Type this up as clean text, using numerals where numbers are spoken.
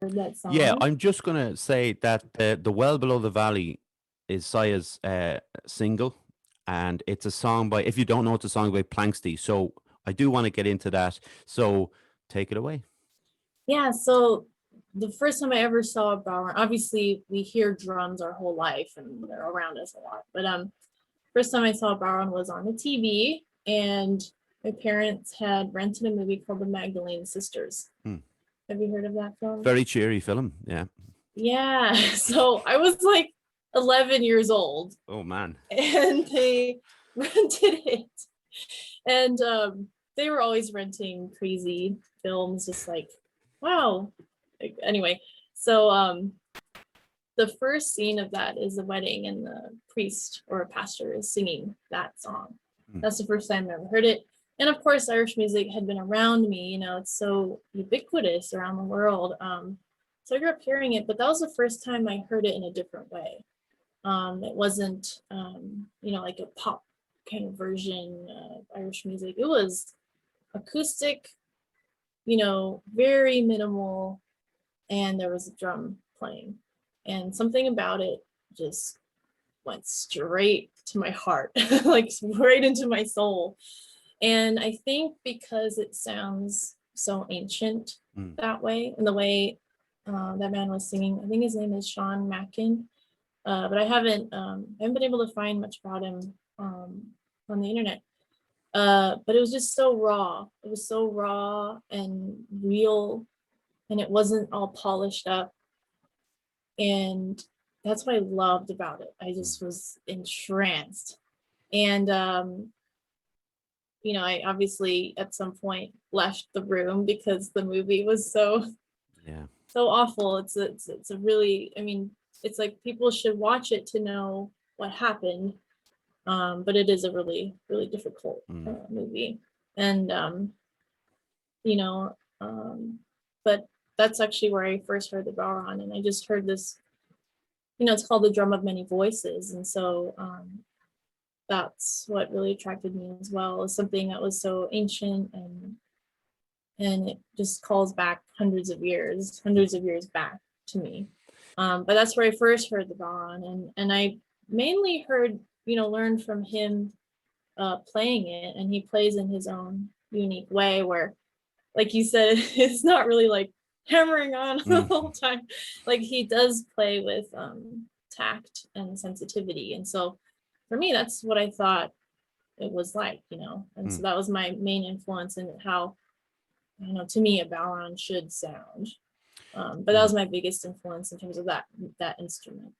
heard that Yeah, song. I'm just gonna say that the Well Below the Valley is Saya's single, and it's a song by, if you don't know, it's a song by Planksty. So I do want to get into that. So take it away. Yeah, so the first time I ever saw a bodhrán, obviously we hear drums our whole life and they're around us a lot. But first time I saw a bodhrán was on the TV, and my parents had rented a movie called The Magdalene Sisters. Have you heard of that film? Very cheery film, yeah. Yeah, so I was like 11 years old. Oh man. And they rented it. And they were always renting crazy films, just like, wow. Anyway, so the first scene of that is a wedding, and the priest or a pastor is singing that song. That's the first time I ever heard it. And of course, Irish music had been around me. You know, it's so ubiquitous around the world. So I grew up hearing it, but that was the first time I heard it in a different way. It wasn't, you know, like a pop kind of version of Irish music. It was acoustic, you know, very minimal, and there was a drum playing. And something about it just went straight to my heart, like right into my soul. And I think because it sounds so ancient that way, and the way that man was singing, I think his name is Sean Mackin. But I haven't been able to find much about him on the internet. But it was just so raw. It was so raw and real, and it wasn't all polished up. And that's what I loved about it. I just was entranced. And you know, I obviously at some point left the room because the movie was so awful. It's a really, I mean, it's like people should watch it to know what happened, but it is a really, really difficult movie. And you know, but that's actually where I first heard the bodhrán, and I just heard this, you know, it's called The Drum of Many Voices. And so that's what really attracted me as well, is something that was so ancient, and it just calls back hundreds of years back to me. But that's where I first heard the bodhrán, and I mainly heard, you know, learned from him playing it, and he plays in his own unique way where, like you said, it's not really like hammering on the whole time. Like he does play with tact and sensitivity. And so for me, that's what I thought it was like, you know. And so that was my main influence in how, you know, to me, a bodhrán should sound. But that was my biggest influence in terms of that instrument.